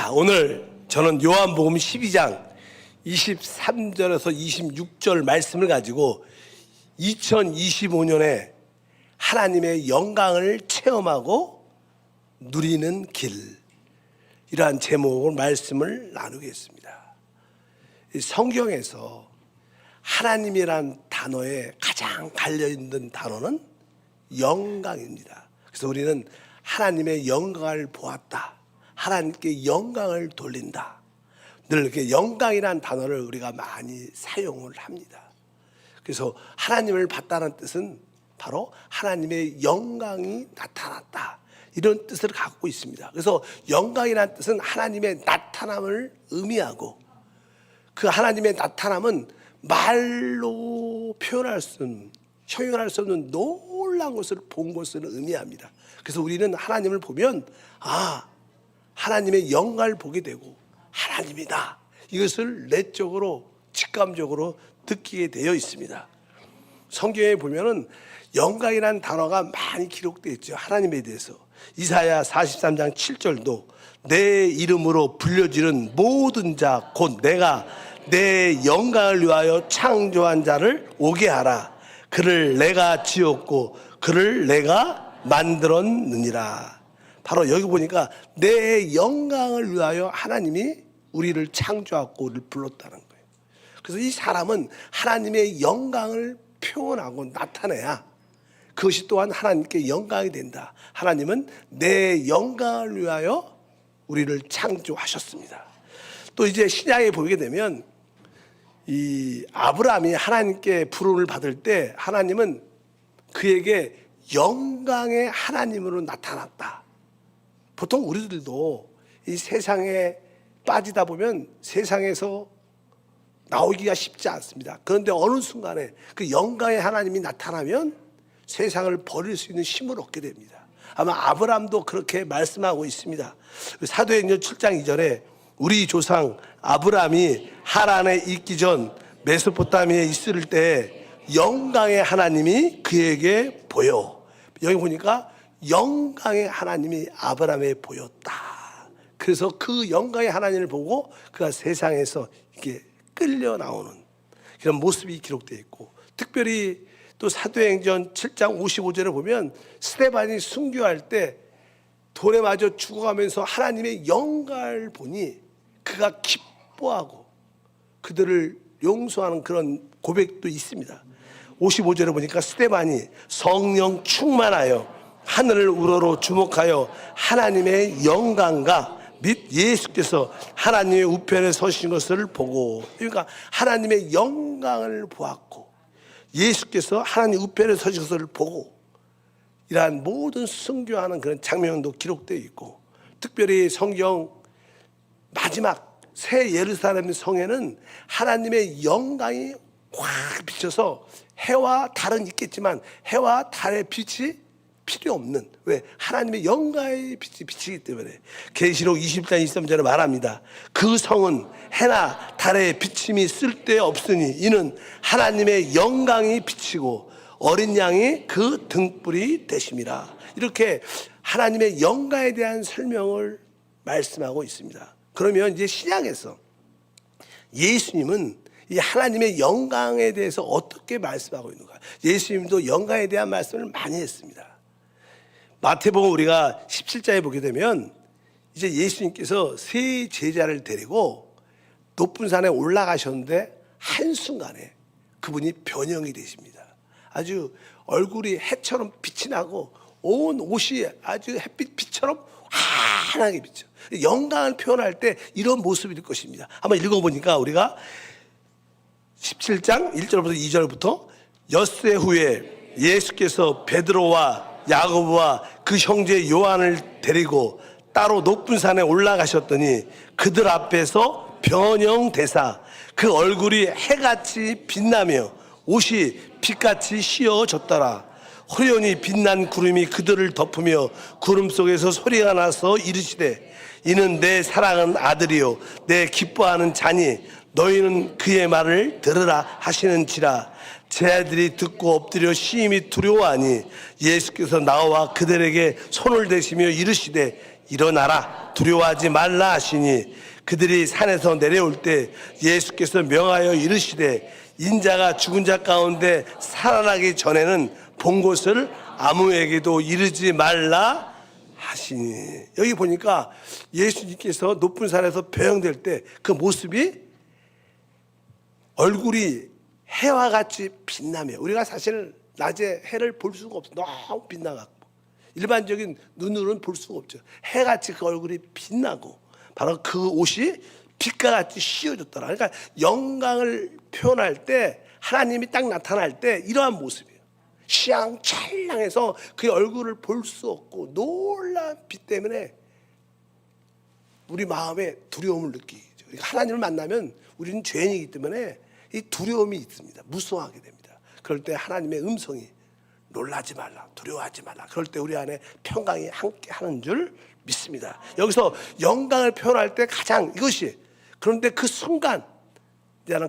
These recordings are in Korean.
자, 오늘 저는 요한복음 12장 23절에서 26절 말씀을 가지고 2025년에 하나님의 영광을 체험하고 누리는 길, 이러한 제목으로 말씀을 나누겠습니다. 성경에서 하나님이란 단어에 가장 갈려있는 단어는 영광입니다. 그래서 우리는 하나님의 영광을 보았다, 하나님께 영광을 돌린다, 늘 이렇게 영광이라는 단어를 우리가 많이 사용을 합니다. 그래서 하나님을 봤다는 뜻은 바로 하나님의 영광이 나타났다, 이런 뜻을 갖고 있습니다. 그래서 영광이라는 뜻은 하나님의 나타남을 의미하고, 그 하나님의 나타남은 말로 표현할 수 없는, 형용할 수 없는 놀라운 것을 본 것을 의미합니다. 그래서 우리는 하나님을 보면 하나님의 영광을 보게 되고 하나님이다, 이것을 내적으로 직감적으로 느끼게 되어 있습니다. 성경에 보면은 영광이라는 단어가 많이 기록되어 있죠. 하나님에 대해서 이사야 43장 7절도 내 이름으로 불려지는 모든 자 곧 내가 내 영광을 위하여 창조한 자를 오게 하라. 그를 내가 지었고 그를 내가 만들었느니라. 바로 여기 보니까 내 영광을 위하여 하나님이 우리를 창조하고 우리를 불렀다는 거예요. 그래서 이 사람은 하나님의 영광을 표현하고 나타내야 그것이 또한 하나님께 영광이 된다. 하나님은 내 영광을 위하여 우리를 창조하셨습니다. 또 이제 신약에 보게 되면 이 아브라함이 하나님께 부름을 받을 때 하나님은 그에게 영광의 하나님으로 나타났다. 보통 우리들도 이 세상에 빠지다 보면 세상에서 나오기가 쉽지 않습니다. 그런데 어느 순간에 그 영광의 하나님이 나타나면 세상을 버릴 수 있는 힘을 얻게 됩니다. 아마 아브라함도 그렇게 말씀하고 있습니다. 사도행전 7장 2절에 우리 조상 아브라함이 하란에 있기 전 메소포타미아에 있을 때 영광의 하나님이 그에게 보여. 여기 보니까 영광의 하나님이 아브라함에 보였다. 그래서 그 영광의 하나님을 보고 그가 세상에서 이렇게 끌려 나오는 그런 모습이 기록되어 있고, 특별히 또 사도행전 7장 55절에 보면 스데반이 순교할 때 돌에 맞아 죽어가면서 하나님의 영광을 보니 그가 기뻐하고 그들을 용서하는 그런 고백도 있습니다. 55절에 보니까 스데반이 성령 충만하여 하늘을 우러러 주목하여 하나님의 영광과 및 예수께서 하나님의 우편에 서신 것을 보고, 그러니까 하나님의 영광을 보았고 예수께서 하나님 우편에 서신 것을 보고, 이러한 모든 순교하는 그런 장면도 기록되어 있고, 특별히 성경 마지막 새 예루살렘 성에는 하나님의 영광이 확 비쳐서 해와 달은 있겠지만 해와 달의 빛이 필요 없는, 왜? 하나님의 영광의 빛이 비치기 때문에. 계시록 20장 23절에 말합니다. 그 성은 해나 달의 비침이 쓸데없으니 이는 하나님의 영광이 비치고 어린 양이 그 등불이 되심이라. 이렇게 하나님의 영광에 대한 설명을 말씀하고 있습니다. 그러면 이제 신약에서 예수님은 이 하나님의 영광에 대해서 어떻게 말씀하고 있는가? 예수님도 영광에 대한 말씀을 많이 했습니다. 마태복음 우리가 17장에 보게 되면 이제 예수님께서 세 제자를 데리고 높은 산에 올라가셨는데 한순간에 그분이 변형이 되십니다. 아주 얼굴이 해처럼 빛이 나고 온 옷이 아주 햇빛 빛처럼 환하게 비쳐. 영광을 표현할 때 이런 모습일 것입니다. 한번 읽어보니까 우리가 17장 1절부터 2절부터 엿새 후에 예수께서 베드로와 야고보와 그 형제 요한을 데리고 따로 높은 산에 올라가셨더니 그들 앞에서 변형되사 그 얼굴이 해같이 빛나며 옷이 빛같이 씌어졌더라. 호연히 빛난 구름이 그들을 덮으며 구름 속에서 소리가 나서 이르시되 이는 내 사랑하는 아들이요 내 기뻐하는 자니 너희는 그의 말을 들으라 하시는지라. 제자들이 듣고 엎드려 심히 두려워하니 예수께서 나와 그들에게 손을 대시며 이르시되 일어나라 두려워하지 말라 하시니 그들이 산에서 내려올 때 예수께서 명하여 이르시되 인자가 죽은 자 가운데 살아나기 전에는 본 것을 아무에게도 이르지 말라 하시니. 여기 보니까 예수님께서 높은 산에서 배영될 때 그 모습이 얼굴이 해와 같이 빛나며, 우리가 사실 낮에 해를 볼 수가 없어. 너무 빛나갖고 일반적인 눈으로는 볼 수가 없죠. 해같이 그 얼굴이 빛나고 바로 그 옷이 빛과 같이 씌워졌더라. 그러니까 영광을 표현할 때 하나님이 딱 나타날 때 이러한 모습이에요. 시향찰랑해서 그의 얼굴을 볼 수 없고 놀라운 빛 때문에 우리 마음에 두려움을 느끼죠. 그러니까 하나님을 만나면 우리는 죄인이기 때문에 이 두려움이 있습니다. 무서워하게 됩니다. 그럴 때 하나님의 음성이 놀라지 말라, 두려워하지 말라. 그럴 때 우리 안에 평강이 함께 하는 줄 믿습니다. 여기서 영광을 표현할 때 가장 이것이, 그런데 그 순간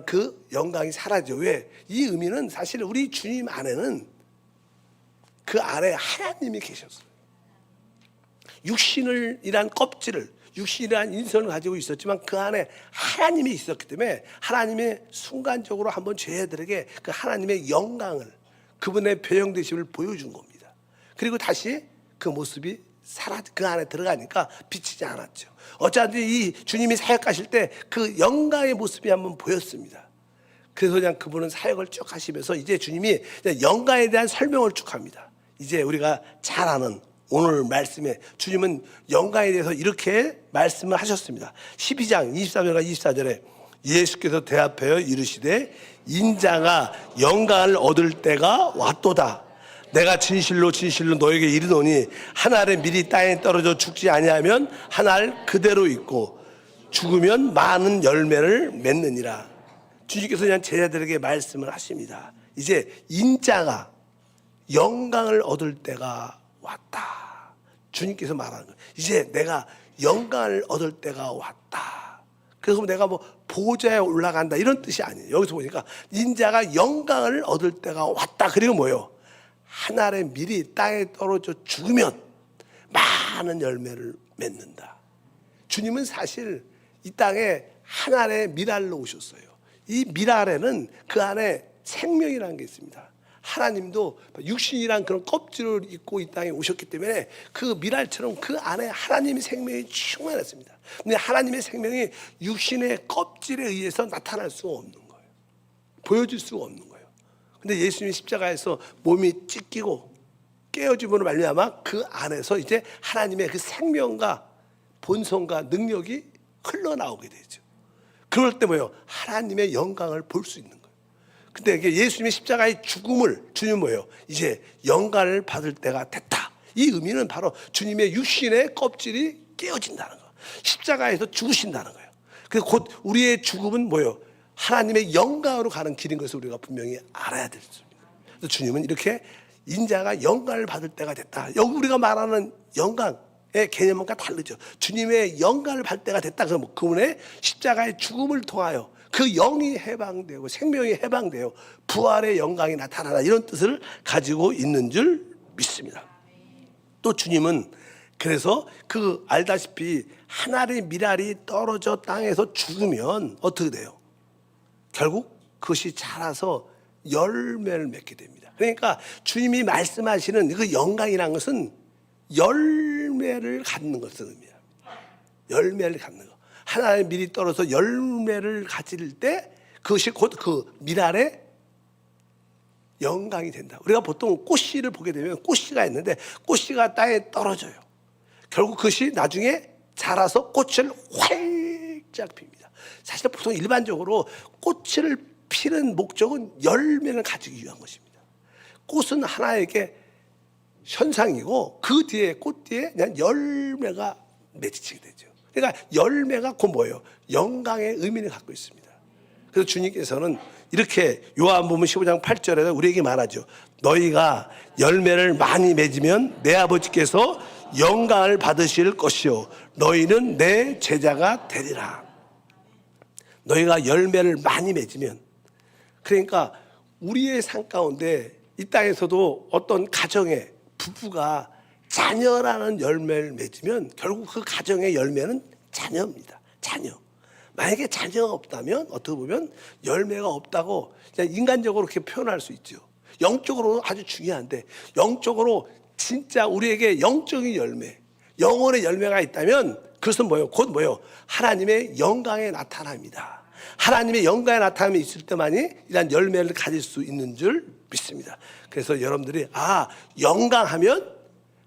그 영광이 사라져. 왜? 이 의미는 사실 우리 주님 안에는 그 안에 하나님이 계셨어요. 육신이란 껍질을, 육신이란 인성을 가지고 있었지만 그 안에 하나님이 있었기 때문에 하나님의 순간적으로 한번 죄인들에게 그 하나님의 영광을, 그분의 배영되심을 보여준 겁니다. 그리고 다시 그 모습이 그 안에 들어가니까 비치지 않았죠. 어차피 이 주님이 사역하실 때 그 영광의 모습이 한번 보였습니다. 그래서 그냥 그분은 사역을 쭉 하시면서 이제 주님이 영광에 대한 설명을 쭉 합니다. 이제 우리가 잘 아는 오늘 말씀에 주님은 영광에 대해서 이렇게 말씀을 하셨습니다. 12장 23절과 24절에 예수께서 대답하여 이르시되 인자가 영광을 얻을 때가 왔도다. 내가 진실로 진실로 너에게 이르노니 한 알의 밀이 땅에 떨어져 죽지 아니하면 한 알 그대로 있고 죽으면 많은 열매를 맺느니라. 주님께서 그냥 제자들에게 말씀을 하십니다. 이제 인자가 영광을 얻을 때가 왔다. 주님께서 말하는 거예요. 이제 내가 영광을 얻을 때가 왔다. 그래서 내가 뭐 보좌에 올라간다 이런 뜻이 아니에요. 여기서 보니까 인자가 영광을 얻을 때가 왔다. 그리고 뭐예요? 한 알의 밀이 땅에 떨어져 죽으면 많은 열매를 맺는다. 주님은 사실 이 땅에 한 알의 밀알로 오셨어요. 이 밀알에는 그 안에 생명이라는 게 있습니다. 하나님도 육신이란 그런 껍질을 입고 이 땅에 오셨기 때문에 그 밀알처럼 그 안에 하나님의 생명이 충만했습니다. 근데 하나님의 생명이 육신의 껍질에 의해서 나타날 수가 없는 거예요. 보여줄 수가 없는 거예요. 근데 예수님이 십자가에서 몸이 찢기고 깨어짐으로 말미암아 그 안에서 이제 하나님의 그 생명과 본성과 능력이 흘러나오게 되죠. 그럴 때 뭐예요? 하나님의 영광을 볼 수 있는 거예요. 근데 이게 예수님의 십자가의 죽음을 주님 뭐예요? 이제 영광을 받을 때가 됐다. 이 의미는 바로 주님의 육신의 껍질이 깨어진다는 거예요. 십자가에서 죽으신다는 거예요. 그래서 곧 우리의 죽음은 뭐예요? 하나님의 영광으로 가는 길인 것을 우리가 분명히 알아야 되겠습니다. 그래서 주님은 이렇게 인자가 영광을 받을 때가 됐다. 여기 우리가 말하는 영광의 개념과 다르죠. 주님의 영광을 받을 때가 됐다. 그러면 그분의 십자가의 죽음을 통하여 그 영이 해방되고 생명이 해방되어 부활의 영광이 나타나라, 이런 뜻을 가지고 있는 줄 믿습니다. 또 주님은 그래서 그 알다시피 한 알의 밀알이 떨어져 땅에서 죽으면 어떻게 돼요? 결국 그것이 자라서 열매를 맺게 됩니다. 그러니까 주님이 말씀하시는 그 영광이라는 것은 열매를 갖는 것을 의미합니다. 열매를 갖는 것. 하나의 밀이 떨어져 열매를 가질 때 그것이 곧 그 밀알의 영광이 된다. 우리가 보통 꽃씨를 보게 되면 꽃씨가 있는데 꽃씨가 땅에 떨어져요. 결국 그것이 나중에 자라서 꽃을 활짝 핍니다. 사실 보통 일반적으로 꽃을 피는 목적은 열매를 가지기 위한 것입니다. 꽃은 하나에게 현상이고 그 뒤에 꽃 뒤에 그냥 열매가 맺히게 되죠. 그러니까 열매가 곧 뭐예요? 영광의 의미를 갖고 있습니다. 그래서 주님께서는 이렇게 요한복음 15장 8절에 우리에게 말하죠. 너희가 열매를 많이 맺으면 내 아버지께서 영광을 받으실 것이요 너희는 내 제자가 되리라. 너희가 열매를 많이 맺으면, 그러니까 우리의 삶 가운데 이 땅에서도 어떤 가정에 부부가 자녀라는 열매를 맺으면 결국 그 가정의 열매는 자녀입니다. 자녀. 만약에 자녀가 없다면 어떻게 보면 열매가 없다고 그냥 인간적으로 그렇게 표현할 수 있죠. 영적으로 아주 중요한데, 영적으로 진짜 우리에게 영적인 열매, 영혼의 열매가 있다면 그것은 뭐예요? 곧 뭐예요? 하나님의 영광에 나타납니다. 하나님의 영광에 나타남이 있을 때만이 이런 열매를 가질 수 있는 줄 믿습니다. 그래서 여러분들이 영광하면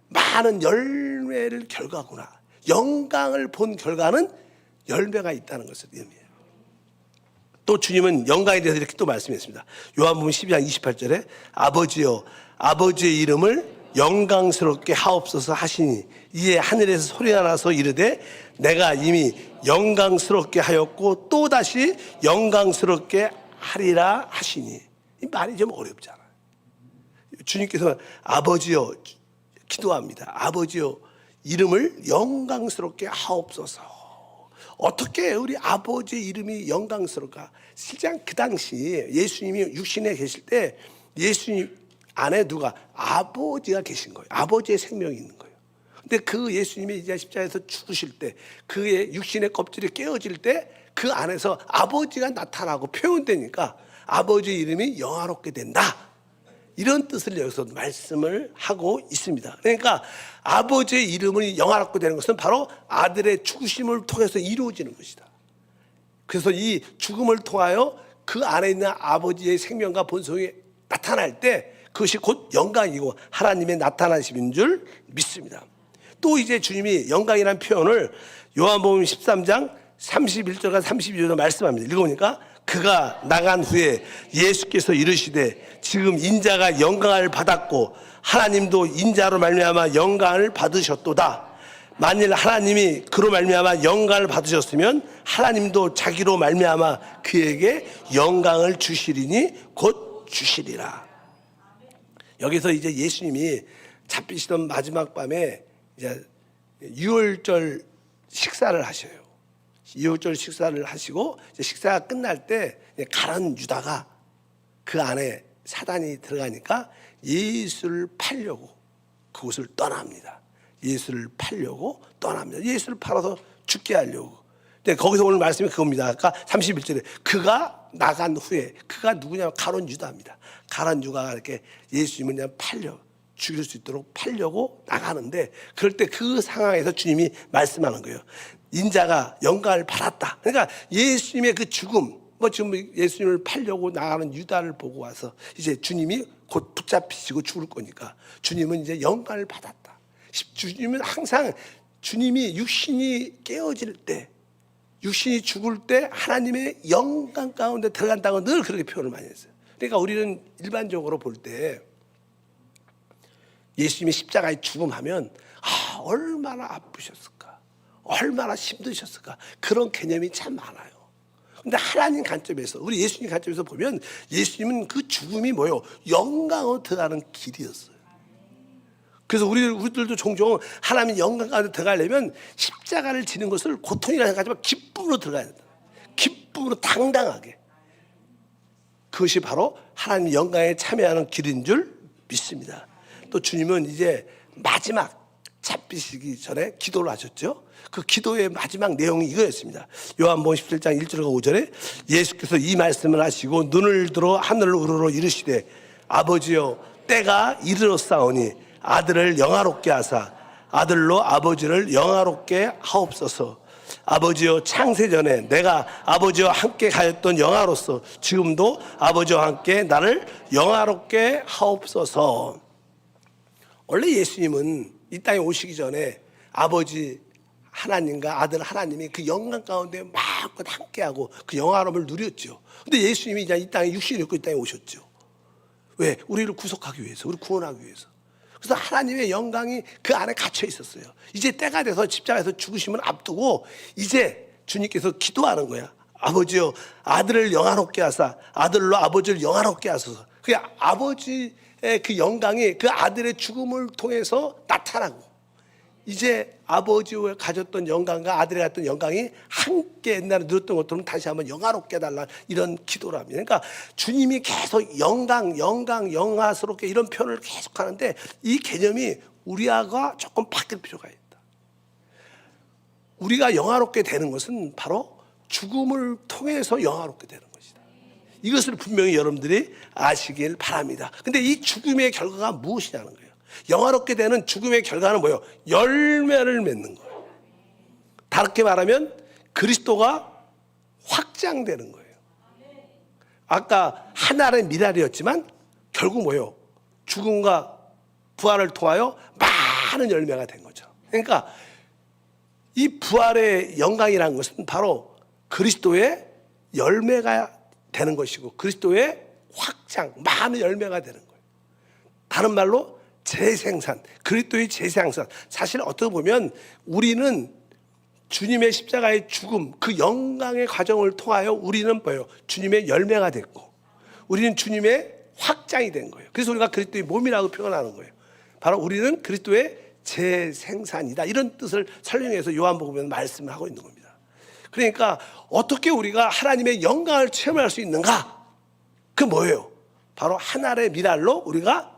많은 열매를 결과구나. 영광을 본 결과는 열매가 있다는 것을 의미해요. 또 주님은 영광에 대해서 이렇게 또 말씀했습니다. 요한복음 12장 28절에 아버지여 아버지의 이름을 영광스럽게 하옵소서 하시니 이에 하늘에서 소리가 나서 이르되 내가 이미 영광스럽게 하였고 또다시 영광스럽게 하리라 하시니. 이 말이 좀 어렵잖아요. 주님께서 아버지여 기도합니다. 아버지여 이름을 영광스럽게 하옵소서. 어떻게 우리 아버지의 이름이 영광스러울까? 실제 그 당시 예수님이 육신에 계실 때 예수님 안에 누가? 아버지가 계신 거예요. 아버지의 생명이 있는 거예요. 근데 그 예수님이 이제 십자가에서 죽으실 때 그의 육신의 껍질이 깨어질 때 그 안에서 아버지가 나타나고 표현되니까 아버지의 이름이 영화롭게 된다. 이런 뜻을 여기서 말씀을 하고 있습니다. 그러니까 아버지의 이름이 영화롭게 되는 것은 바로 아들의 죽으심을 통해서 이루어지는 것이다. 그래서 이 죽음을 통하여 그 안에 있는 아버지의 생명과 본성이 나타날 때 그것이 곧 영광이고 하나님의 나타나심인 줄 믿습니다. 또 이제 주님이 영광이라는 표현을 요한복음 13장 31절과 32절로 말씀합니다. 읽어보니까 그가 나간 후에 예수께서 이르시되 지금 인자가 영광을 받았고 하나님도 인자로 말미암아 영광을 받으셨도다. 만일 하나님이 그로 말미암아 영광을 받으셨으면 하나님도 자기로 말미암아 그에게 영광을 주시리니 곧 주시리라. 여기서 이제 예수님이 잡히시던 마지막 밤에 이제 유월절 식사를 하셔요. 유월절 식사를 하시고 이제 식사가 끝날 때 가룟 유다가 그 안에 사단이 들어가니까 예수를 팔려고 그곳을 떠납니다. 예수를 팔려고 떠납니다. 예수를 팔아서 죽게 하려고. 근데 거기서 오늘 말씀이 그겁니다. 아까 31절에 그가 나간 후에, 그가 누구냐면 가룟 유다입니다. 가룟 유다가 이렇게 예수님을 그냥 팔려 죽일 수 있도록 팔려고 나가는데, 그럴 때 그 상황에서 주님이 말씀하는 거예요. 인자가 영광을 받았다. 그러니까 예수님의 그 죽음, 지금 예수님을 팔려고 나가는 유다를 보고 와서 이제 주님이 곧 붙잡히시고 죽을 거니까 주님은 이제 영광을 받았다. 주님은 항상 주님이 육신이 깨어질 때, 육신이 죽을 때 하나님의 영광 가운데 들어간다고 늘 그렇게 표현을 많이 했어요. 그러니까 우리는 일반적으로 볼 때 예수님이 십자가에 죽음하면 얼마나 아프셨을까, 얼마나 힘드셨을까, 그런 개념이 참 많아요. 근데 하나님 관점에서, 우리 예수님 관점에서 보면 예수님은 그 죽음이 뭐예요? 영광으로 들어가는 길이었어요. 그래서 우리들도 종종 하나님 영광 가운데 들어가려면 십자가를 지는 것을 고통이라 생각하지만 기쁨으로 들어가야 된다. 기쁨으로 당당하게. 그것이 바로 하나님 영광에 참여하는 길인 줄 믿습니다. 또 주님은 이제 마지막 잡히시기 전에 기도를 하셨죠. 그 기도의 마지막 내용이 이거였습니다. 요한복음 17장 1절과 5절에 예수께서 이 말씀을 하시고 눈을 들어 하늘을 우러러 이르시되 아버지여 때가 이르렀사오니 아들을 영화롭게 하사 아들로 아버지를 영화롭게 하옵소서. 아버지여 창세전에 내가 아버지와 함께 가였던 영화로서 지금도 아버지와 함께 나를 영화롭게 하옵소서. 원래 예수님은 이 땅에 오시기 전에 아버지 하나님과 아들 하나님이 그 영광 가운데 마음껏 함께하고 그 영화로움을 누렸죠. 근데 예수님이 이제 이 땅에 육신을 입고 이 땅에 오셨죠. 왜? 우리를 구속하기 위해서, 우리를 구원하기 위해서. 그래서 하나님의 영광이 그 안에 갇혀 있었어요. 이제 때가 돼서 십자가에서 죽으심을 앞두고 이제 주님께서 기도하는 거야. 아버지여 아들을 영화롭게 하사 아들로 아버지를 영화롭게 하소서. 그 아버지의 그 영광이 그 아들의 죽음을 통해서 나타나고 이제 아버지와 가졌던 영광과 아들이 가졌던 영광이 함께 옛날에 누렸던 것처럼 다시 한번 영화롭게 해달라, 이런 기도를 합니다. 그러니까 주님이 계속 영광, 영광스럽게 이런 표현을 계속 하는데 이 개념이 우리가 조금 바뀔 필요가 있다. 우리가 영화롭게 되는 것은 바로 죽음을 통해서 영화롭게 되는 것이다. 이것을 분명히 여러분들이 아시길 바랍니다. 근데 이 죽음의 결과가 무엇이냐는 거예요. 영화롭게 되는 죽음의 결과는 뭐예요? 열매를 맺는 거예요. 다르게 말하면 그리스도가 확장되는 거예요. 아까 하나의 미랄이었지만 결국 뭐예요? 죽음과 부활을 통하여 많은 열매가 된 거죠. 그러니까 이 부활의 영광이라는 것은 바로 그리스도의 열매가 되는 것이고 그리스도의 확장, 많은 열매가 되는 거예요. 다른 말로 재생산, 그리스도의 재생산. 사실 어떻게 보면 우리는 주님의 십자가의 죽음, 그 영광의 과정을 통하여 우리는 뭐예요? 주님의 열매가 됐고 우리는 주님의 확장이 된 거예요. 그래서 우리가 그리스도의 몸이라고 표현하는 거예요. 바로 우리는 그리스도의 재생산이다. 이런 뜻을 설명해서 요한복음에는 말씀을 하고 있는 겁니다. 그러니까 어떻게 우리가 하나님의 영광을 체험할 수 있는가? 그 뭐예요? 바로 하나의 미랄로 우리가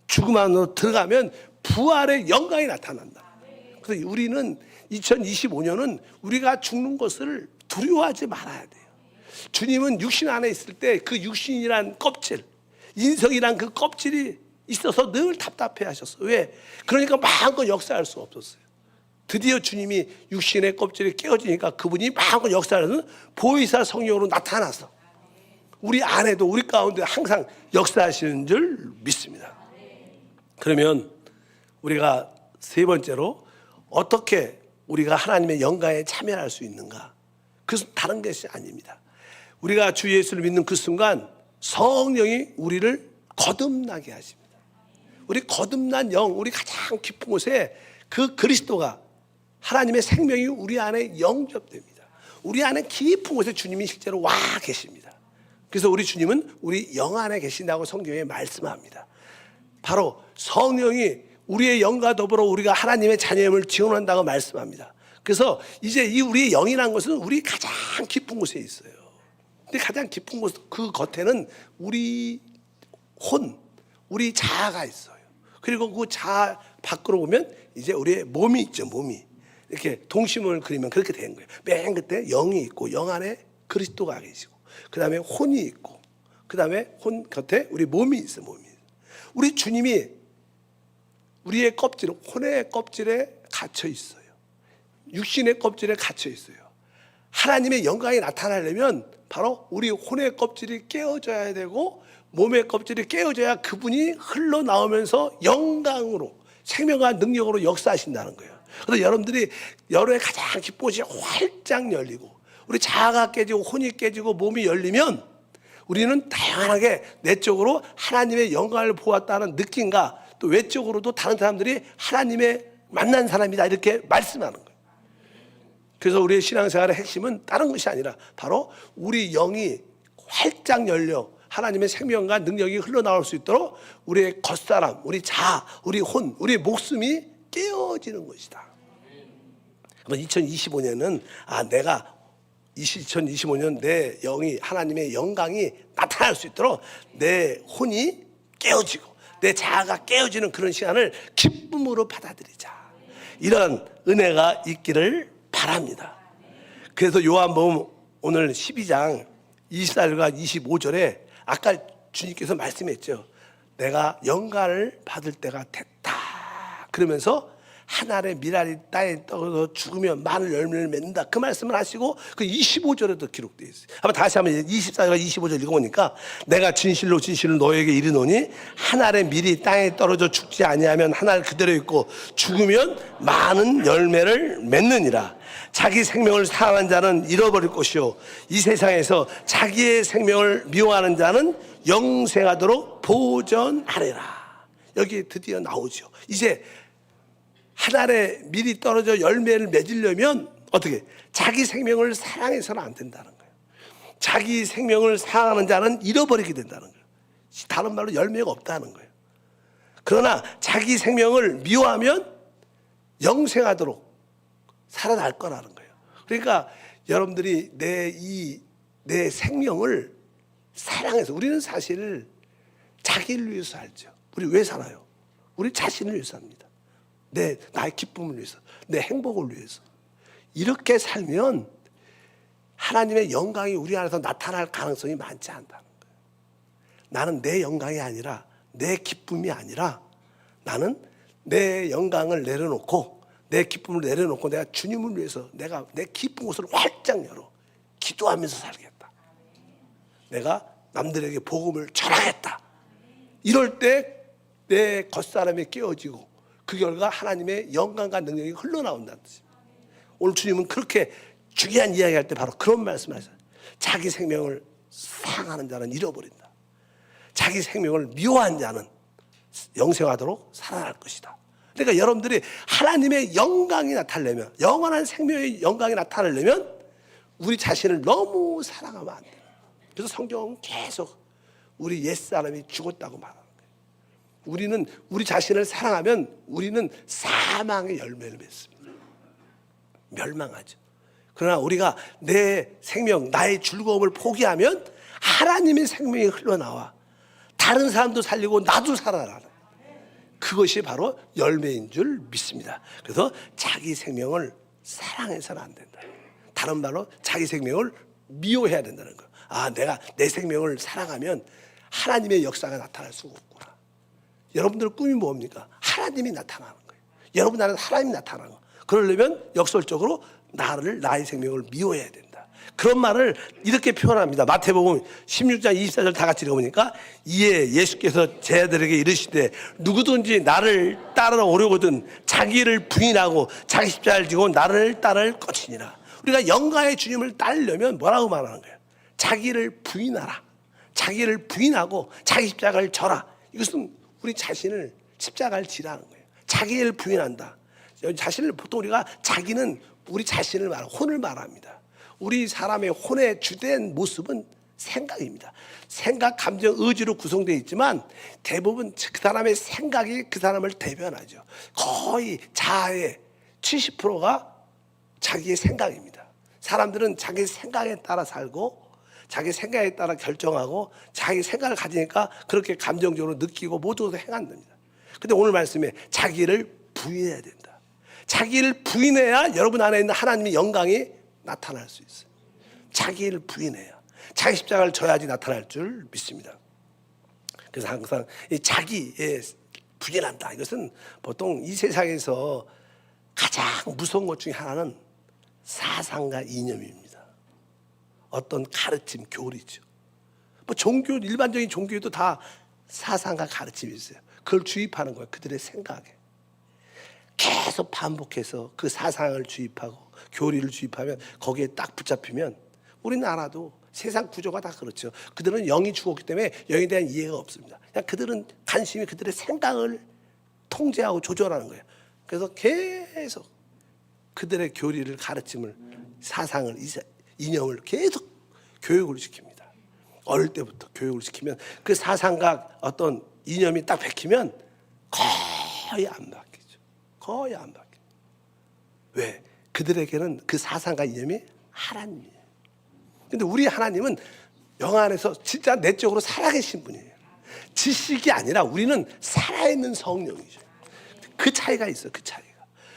죽음 안으로 들어가면 부활의 영광이 나타난다. 그래서 우리는 2025년은 우리가 죽는 것을 두려워하지 말아야 돼요. 주님은 육신 안에 있을 때 그 육신이란 껍질, 인성이란 그 껍질이 있어서 늘 답답해 하셨어요. 왜? 그러니까 마음껏 역사할 수 없었어요. 드디어 주님이 육신의 껍질이 깨어지니까 그분이 마음껏 역사하는 보혜사 성령으로 나타나서 우리 안에도 우리 가운데 항상 역사하시는 줄 믿습니다. 그러면 우리가 세 번째로 어떻게 우리가 하나님의 영광에 참여할 수 있는가? 그것은 다른 것이 아닙니다. 우리가 주 예수를 믿는 그 순간 성령이 우리를 거듭나게 하십니다. 우리 거듭난 영, 우리 가장 깊은 곳에 그 그리스도가 하나님의 생명이 우리 안에 영접됩니다. 우리 안에 깊은 곳에 주님이 실제로 와 계십니다. 그래서 우리 주님은 우리 영 안에 계신다고 성경에 말씀합니다. 바로 성령이 우리의 영과 더불어 우리가 하나님의 자녀임을 증언한다고 말씀합니다. 그래서 이제 이 우리의 영이라는 것은 우리 가장 깊은 곳에 있어요. 근데 가장 깊은 곳, 그 겉에는 우리 혼, 우리 자아가 있어요. 그리고 그 자아 밖으로 보면 이제 우리의 몸이 있죠, 몸이. 이렇게 동심을 그리면 그렇게 된 거예요. 맨 끝에 영이 있고 영 안에 그리스도가 계시고 그 다음에 혼이 있고 그 다음에 혼 겉에 우리 몸이 있어요, 몸이. 우리 주님이 우리의 껍질, 혼의 껍질에 갇혀 있어요. 육신의 껍질에 갇혀 있어요. 하나님의 영광이 나타나려면 바로 우리 혼의 껍질이 깨어져야 되고 몸의 껍질이 깨어져야 그분이 흘러나오면서 영광으로 생명과 능력으로 역사하신다는 거예요. 그래서 여러분들이 여러분의 가장 기쁜 곳이 활짝 열리고 우리 자아가 깨지고 혼이 깨지고 몸이 열리면 우리는 다양하게 내적으로 하나님의 영광을 보았다는 느낌과 또 외적으로도 다른 사람들이 하나님의 만난 사람이다 이렇게 말씀하는 거예요. 그래서 우리의 신앙생활의 핵심은 다른 것이 아니라 바로 우리 영이 활짝 열려 하나님의 생명과 능력이 흘러나올 수 있도록 우리의 겉사람, 우리 자아, 우리 혼, 우리 목숨이 깨어지는 것이다. 2025년은 내가 2025년 내 영이 하나님의 영광이 나타날 수 있도록 내 혼이 깨어지고 내 자아가 깨어지는 그런 시간을 기쁨으로 받아들이자. 이런 은혜가 있기를 바랍니다. 그래서 요한복음 오늘 12장 24절과 25절에 아까 주님께서 말씀했죠. 내가 영광을 받을 때가 됐다. 그러면서 하늘의 미랄이 땅에 떨어져 죽으면 많은 열매를 맺는다. 그 말씀을 하시고 그 25절에도 기록되어 있어요. 한번 다시 한번 24절과 25절 읽어보니까 내가 진실로 진실로 너에게 이르노니 하늘의 밀이 땅에 떨어져 죽지 아니하면 하늘 그대로 있고 죽으면 많은 열매를 맺느니라. 자기 생명을 사랑하는 자는 잃어버릴 것이요 이 세상에서 자기의 생명을 미워하는 자는 영생하도록 보전하리라. 여기 드디어 나오죠. 이제 하늘에 밀이 떨어져 열매를 맺으려면 어떻게? 자기 생명을 사랑해서는 안 된다는 거예요. 자기 생명을 사랑하는 자는 잃어버리게 된다는 거예요. 다른 말로 열매가 없다는 거예요. 그러나 자기 생명을 미워하면 영생하도록 살아날 거라는 거예요. 그러니까 여러분들이 내 생명을 사랑해서, 우리는 사실 자기를 위해서 살죠. 우리 왜 살아요? 우리 자신을 위해서 삽니다. 나의 기쁨을 위해서, 내 행복을 위해서. 이렇게 살면 하나님의 영광이 우리 안에서 나타날 가능성이 많지 않다는 거예요. 나는 내 영광이 아니라, 내 기쁨이 아니라, 나는 내 영광을 내려놓고, 내 기쁨을 내려놓고 내가 주님을 위해서 내가 내 기쁜 곳을 활짝 열어 기도하면서 살겠다. 내가 남들에게 복음을 전하겠다. 이럴 때 내 겉사람이 깨어지고 그 결과 하나님의 영광과 능력이 흘러나온다는 뜻입니다. 오늘 주님은 그렇게 중요한 이야기할 때 바로 그런 말씀을 하셨어요. 자기 생명을 사랑하는 자는 잃어버린다. 자기 생명을 미워한 자는 영생하도록 살아날 것이다. 그러니까 여러분들이 하나님의 영광이 나타나려면, 영원한 생명의 영광이 나타나려면 우리 자신을 너무 사랑하면 안 돼요. 그래서 성경은 계속 우리 옛사람이 죽었다고 말하는 거예요. 우리는 우리 자신을 사랑하면 우리는 사망의 열매를 맺습니다. 멸망하죠. 그러나 우리가 내 생명, 나의 즐거움을 포기하면 하나님의 생명이 흘러나와 다른 사람도 살리고 나도 살아나는, 그것이 바로 열매인 줄 믿습니다. 그래서 자기 생명을 사랑해서는 안 된다. 다른 말로 자기 생명을 미워해야 된다는 거예요. 내가 내 생명을 사랑하면 하나님의 역사가 나타날 수가 없구나. 여러분들 꿈이 뭡니까? 하나님이 나타나는 거예요. 여러분 안에서 하나님이 나타나는 거예요. 그러려면 역설적으로 나의 생명을 미워해야 된다. 그런 말을 이렇게 표현합니다. 마태복음 16장 24절 다 같이 읽어보니까, 이에 예수께서 제자들에게 이르시되 누구든지 나를 따르러 오려거든 자기를 부인하고 자기 십자가를 지고 나를 따를 것이니라. 우리가 영광의 주님을 따르려면 뭐라고 말하는 거예요? 자기를 부인하라. 자기를 부인하고 자기 십자가를 져라. 이것은 우리 자신을 십자가를 지라는 거예요. 자기를 부인한다. 자신을 보통 우리가 자기는 우리 자신을 혼을 말합니다. 우리 사람의 혼의 주된 모습은 생각입니다. 생각, 감정, 의지로 구성되어 있지만 대부분 그 사람의 생각이 그 사람을 대변하죠. 거의 자아의 70%가 자기의 생각입니다. 사람들은 자기 생각에 따라 살고 자기 생각에 따라 결정하고 자기 생각을 가지니까 그렇게 감정적으로 느끼고 모두 행한답니다. 근데 오늘 말씀에 자기를 부인해야 된다. 자기를 부인해야 여러분 안에 있는 하나님의 영광이 나타날 수 있어요. 자기를 부인해야, 자기 십자가를 져야지 나타날 줄 믿습니다. 그래서 항상 이 자기에 부인한다. 이것은 보통 이 세상에서 가장 무서운 것 중에 하나는 사상과 이념입니다. 어떤 가르침, 교리죠. 종교, 일반적인 종교에도 다 사상과 가르침이 있어요. 그걸 주입하는 거예요. 그들의 생각에. 계속 반복해서 그 사상을 주입하고 교리를 주입하면 거기에 딱 붙잡히면 우리나라도 세상 구조가 다 그렇죠. 그들은 영이 죽었기 때문에 영에 대한 이해가 없습니다. 그냥 그들은 관심이 그들의 생각을 통제하고 조절하는 거예요. 그래서 계속 그들의 교리를, 가르침을, 사상을, 이념을 계속 교육을 시킵니다. 어릴 때부터 교육을 시키면 그 사상과 어떤 이념이 딱 박히면 거의 안 바뀌죠. 거의 안 바뀌죠. 왜? 그들에게는 그 사상과 이념이 하나님이에요. 근데 우리 하나님은 영 안에서 진짜 내적으로 살아계신 분이에요. 지식이 아니라 우리는 살아있는 성령이죠. 그 차이가 있어요. 그 차이가.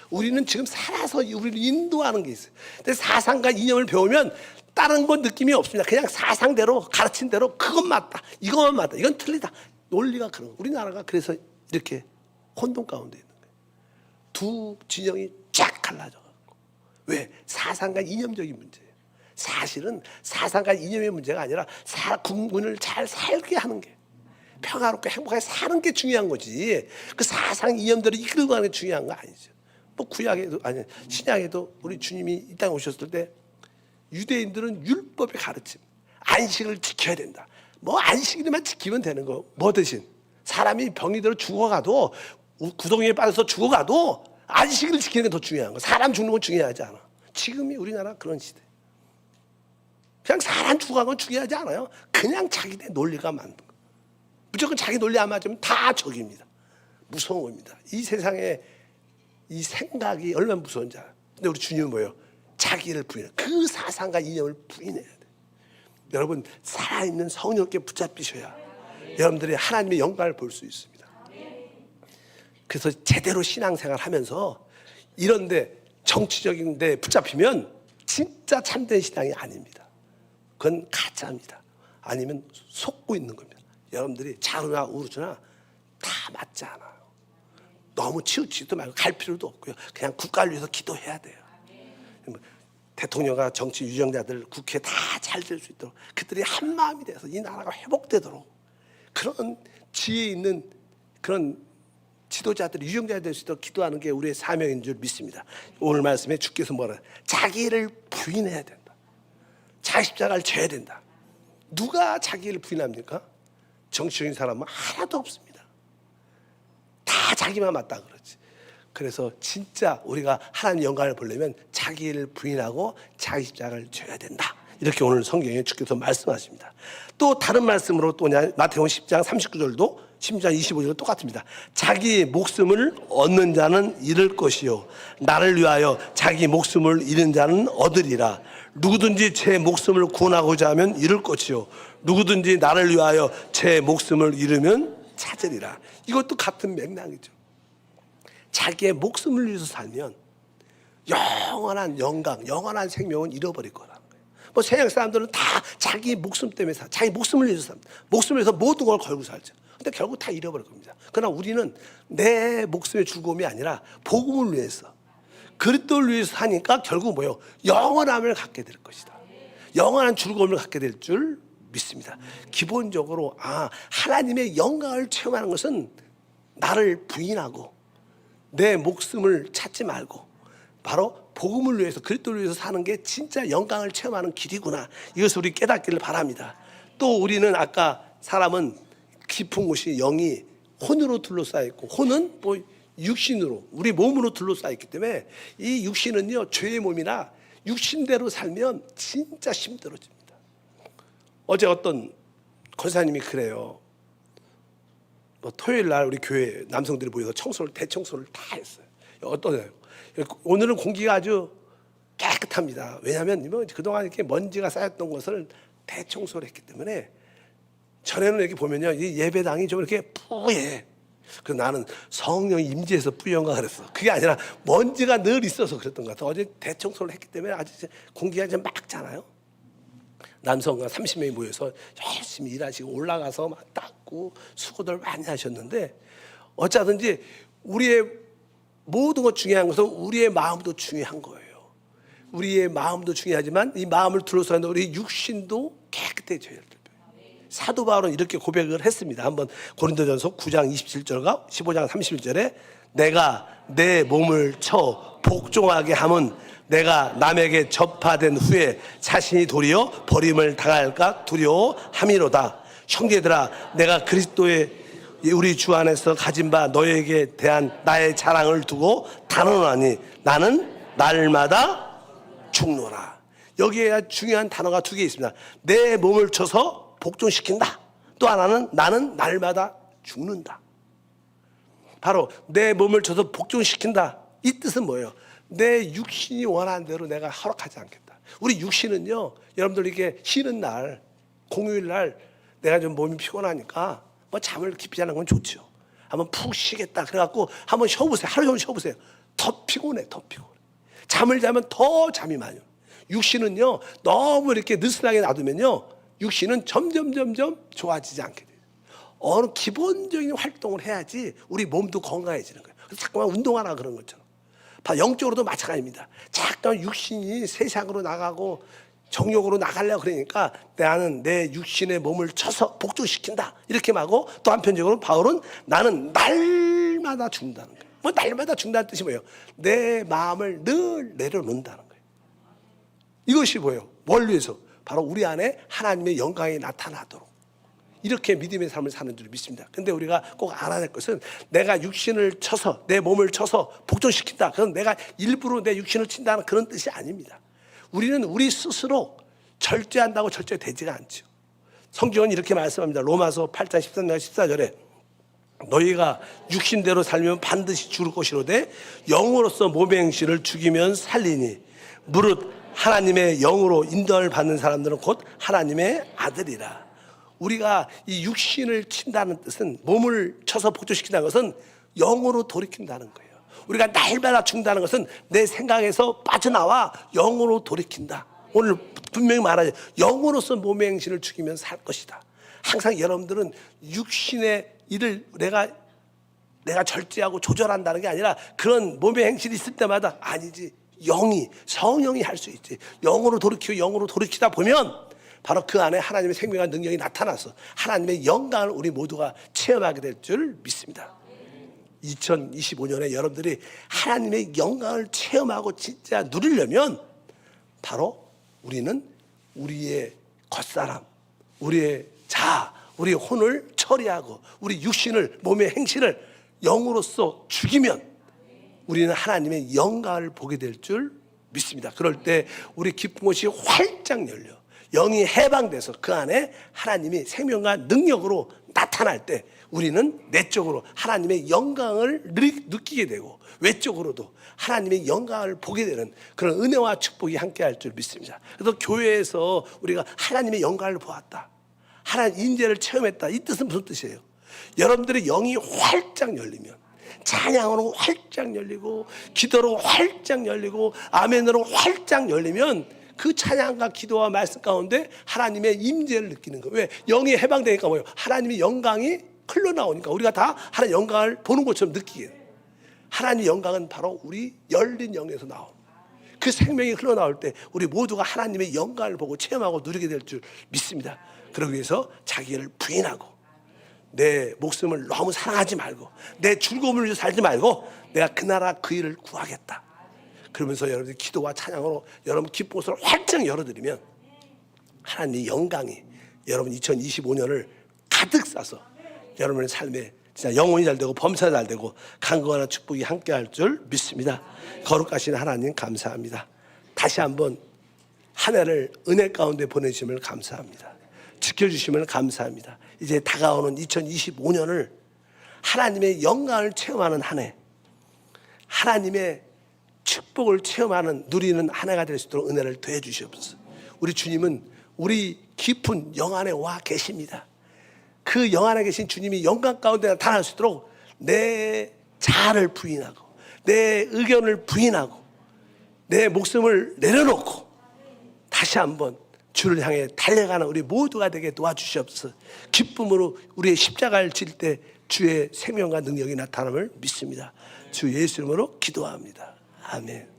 우리는 지금 살아서 우리를 인도하는 게 있어요. 근데 사상과 이념을 배우면 다른 건 느낌이 없습니다. 그냥 사상대로 가르친 대로 그건 맞다, 이건 맞다, 이건 틀리다. 논리가 그런 거예요. 우리나라가 그래서 이렇게 혼돈 가운데 있는 거예요. 두 진영이 쫙 갈라져가지고. 왜? 사상과 이념적인 문제예요. 사실은 사상과 이념의 문제가 아니라 국민을 잘 살게 하는 게, 평화롭게 행복하게 사는 게 중요한 거지. 그 사상 이념대로 이끌고 가는 게 중요한 거 아니죠. 구약에도, 아니 신약에도 우리 주님이 이 땅에 오셨을 때 유대인들은 율법의 가르침, 안식을 지켜야 된다. 안식일만 지키면 되는 거. 뭐 대신 사람이 병이 들어 죽어가도, 구덩이에 빠져서 죽어가도 안식일을 지키는 게 더 중요한 거. 사람 죽는 건 중요하지 않아. 지금이 우리나라 그런 시대. 그냥 사람 죽어가는 건 중요하지 않아요. 그냥 자기네 논리가 만든 거. 무조건 자기 논리 안 맞으면 다 적입니다. 무서운 겁니다. 이 세상에 이 생각이 얼마나 무서운지 알아요. 근데 우리 주님은 뭐예요? 자기를 부인해. 그 사상과 이념을 부인해야 돼. 여러분, 살아있는 성령께 붙잡히셔야 여러분들이 하나님의 영광을 볼 수 있습니다. 그래서 제대로 신앙생활 하면서 이런데 정치적인 데 붙잡히면 진짜 참된 신앙이 아닙니다. 그건 가짜입니다. 아니면 속고 있는 겁니다. 여러분들이 좌우나 우르나 다 맞지 않아요. 너무 치우치지도 말고 갈 필요도 없고요. 그냥 국가를 위해서 기도해야 돼요. 대통령과 정치 유정자들 국회 다 잘 될 수 있도록 그들이 한 마음이 돼서 이 나라가 회복되도록 그런 지혜 있는 그런 지도자들이 유정자가 될 수 있도록 기도하는 게 우리의 사명인 줄 믿습니다. 오늘 말씀에 주께서 뭐라 자기를 부인해야 된다. 자기 십자가를 져야 된다. 누가 자기를 부인합니까? 정치적인 사람은 하나도 없습니다. 다 자기만 맞다 그러지. 그래서 진짜 우리가 하나님 영광을 보려면 자기를 부인하고 자기 십자가를 져야 된다. 이렇게 오늘 성경에 주께서 말씀하십니다. 또 다른 말씀으로 또 마태복음 10장 39절도 10장 25절도 똑같습니다. 자기 목숨을 얻는 자는 잃을 것이요 나를 위하여 자기 목숨을 잃은 자는 얻으리라. 누구든지 제 목숨을 구원하고자 하면 잃을 것이요 누구든지 나를 위하여 제 목숨을 잃으면 찾으리라. 이것도 같은 맥락이죠. 자기의 목숨을 위해서 살면 영원한 영광, 영원한 생명은 잃어버릴 거라는 거예요. 뭐 세상 사람들은 다 자기 목숨 때문에 자기 목숨을 위해서 삽니다. 목숨을 위해서 모든 걸 걸고 살죠. 근데 결국 다 잃어버릴 겁니다. 그러나 우리는 내 목숨의 즐거움이 아니라 복음을 위해서 그리스도를 위해서 사니까 결국 뭐예요? 영원함을 갖게 될 것이다. 영원한 즐거움을 갖게 될 줄 믿습니다. 기본적으로 하나님의 영광을 체험하는 것은 나를 부인하고 내 목숨을 찾지 말고 바로 복음을 위해서 그리스도를 위해서 사는 게 진짜 영광을 체험하는 길이구나. 이것을 우리 깨닫기를 바랍니다. 또 우리는 아까 사람은 깊은 곳이 영이 혼으로 둘러싸여 있고 혼은 뭐 육신으로 우리 몸으로 둘러싸여 있기 때문에 이 육신은요 죄의 몸이나 육신대로 살면 진짜 힘들어집니다. 어제 어떤 권사님이 그래요. 뭐 토요일 날 우리 교회 남성들이 모여서 대청소를 다 했어요. 어떠세요? 오늘은 공기가 아주 깨끗합니다. 왜냐하면 그동안 이렇게 먼지가 쌓였던 것을 대청소를 했기 때문에 전에는 이렇게 보면요 이 예배당이 좀 이렇게 뿌예. 그래서 나는 성령이 임재해서 뿌연가 그랬어. 그게 아니라 먼지가 늘 있어서 그랬던 것 같아. 어제 대청소를 했기 때문에 아주 공기가 좀 맑잖아요. 남성과 30명이 모여서 열심히 일하시고 올라가서 막 닦고 수고들 많이 하셨는데 어쩌든지 우리의 모든 것 중요한 것은 우리의 마음도 중요한 거예요. 우리의 마음도 중요하지만 이 마음을 둘러싸는 우리 육신도 깨끗해져야 돼요. 사도 바울은 이렇게 고백을 했습니다. 한번 고린도전서 9장 27절과 15장 31절에 내가 내 몸을 쳐 복종하게 함은 내가 남에게 전파된 후에 자신이 도리어 버림을 당할까 두려워함이로다. 형제들아 내가 그리스도의 우리 주 안에서 가진 바 너에게 대한 나의 자랑을 두고 단언하니 나는 날마다 죽노라. 여기에 중요한 단어가 두 개 있습니다. 내 몸을 쳐서 복종시킨다. 또 하나는 나는 날마다 죽는다. 바로 내 몸을 쳐서 복종시킨다. 이 뜻은 뭐예요? 내 육신이 원하는 대로 내가 허락하지 않겠다. 우리 육신은요 여러분들 이렇게 쉬는 날 공휴일 날 내가 좀 몸이 피곤하니까 뭐 잠을 깊이 자는 건 좋죠. 한번 푹 쉬겠다 그래갖고 한번 쉬어보세요. 하루 종일 쉬어보세요. 더 피곤해. 잠을 자면 더 잠이 많이 와요. 육신은요 너무 이렇게 느슨하게 놔두면요 육신은 점점 좋아지지 않게 돼요. 어느 기본적인 활동을 해야지 우리 몸도 건강해지는 거예요. 그래서 자꾸만 운동하라 그런 것처럼 영적으로도 마찬가지입니다. 잠깐 육신이 세상으로 나가고 정욕으로 나가려고 그러니까 나는 내 육신의 몸을 쳐서 복종시킨다 이렇게 말하고 또 한편적으로 바울은 나는 날마다 죽는다는 거예요. 뭐 날마다 죽는다는 뜻이 뭐예요? 내 마음을 늘 내려놓는다는 거예요. 이것이 뭐예요? 뭘 위해서? 바로 우리 안에 하나님의 영광이 나타나도록 이렇게 믿음의 삶을 사는 줄 믿습니다. 근데 우리가 꼭 알아야 될 것은 내가 육신을 쳐서 내 몸을 쳐서 복종시킨다. 그건 내가 일부러 내 육신을 친다는 그런 뜻이 아닙니다. 우리는 우리 스스로 절제한다고 절제되지가 않죠. 성경은 이렇게 말씀합니다. 로마서 8장 13절 14절에 너희가 육신대로 살면 반드시 죽을 것이로되 영으로서 몸의 행실을 죽이면 살리니 무릇 하나님의 영으로 인도를 받는 사람들은 곧 하나님의 아들이라. 우리가 이 육신을 친다는 뜻은 몸을 쳐서 복종시킨다는 것은 영으로 돌이킨다는 거예요. 우리가 날마다 죽는다는 것은 내 생각에서 빠져나와 영으로 돌이킨다. 오늘 분명히 말하죠. 영으로서 몸의 행실을 죽이면 살 것이다. 항상 여러분들은 육신의 일을 내가 절제하고 조절한다는 게 아니라 그런 몸의 행실이 있을 때마다 아니지. 성령이 할 수 있지. 영으로 돌이키다 보면 바로 그 안에 하나님의 생명과 능력이 나타나서 하나님의 영광을 우리 모두가 체험하게 될 줄 믿습니다. 2025년에 여러분들이 하나님의 영광을 체험하고 진짜 누리려면 바로 우리는 우리의 겉사람, 우리의 자아, 우리의 혼을 처리하고 우리 육신을, 몸의 행실을 영으로서 죽이면 우리는 하나님의 영광을 보게 될 줄 믿습니다. 그럴 때 우리 기쁜 곳이 활짝 열려 영이 해방돼서 그 안에 하나님이 생명과 능력으로 나타날 때 우리는 내적으로 하나님의 영광을 느끼게 되고 외적으로도 하나님의 영광을 보게 되는 그런 은혜와 축복이 함께할 줄 믿습니다. 그래서 교회에서 우리가 하나님의 영광을 보았다, 하나님 인재를 체험했다, 이 뜻은 무슨 뜻이에요? 여러분들의 영이 활짝 열리면, 찬양으로 활짝 열리고 기도로 활짝 열리고 아멘으로 활짝 열리면 그 찬양과 기도와 말씀 가운데 하나님의 임재를 느끼는 거예요. 왜? 영이 해방되니까 뭐예요? 하나님의 영광이 흘러나오니까 우리가 다 하나님의 영광을 보는 것처럼 느끼게 돼요. 하나님의 영광은 바로 우리 열린 영에서 나온 그 생명이 흘러나올 때 우리 모두가 하나님의 영광을 보고 체험하고 누리게 될 줄 믿습니다. 그러기 위해서 자기를 부인하고 내 목숨을 너무 사랑하지 말고 내 즐거움을 위해서 살지 말고 내가 그 나라 그 일을 구하겠다. 그러면서 여러분들 기도와 찬양으로 여러분 기쁜 곳을 활짝 열어드리면 하나님의 영광이 여러분 2025년을 가득 싸서 여러분의 삶에 진짜 영혼이 잘 되고 범사가 잘 되고 강건한 축복이 함께할 줄 믿습니다. 거룩하신 하나님 감사합니다. 다시 한번 한 해를 은혜 가운데 보내주심을 감사합니다. 지켜주심을 감사합니다. 이제 다가오는 2025년을 하나님의 영광을 체험하는 한 해, 하나님의 축복을 체험하는 누리는 한 해가 될 수 있도록 은혜를 더해 주시옵소서. 우리 주님은 우리 깊은 영 안에 와 계십니다. 그 영 안에 계신 주님이 영광 가운데 나타날 수 있도록 내 자아를 부인하고 내 의견을 부인하고 내 목숨을 내려놓고 다시 한번 주를 향해 달려가는 우리 모두가 되게 도와주시옵소서. 기쁨으로 우리의 십자가를 질 때 주의 생명과 능력이 나타남을 믿습니다. 주 예수 이름으로 기도합니다. 아멘.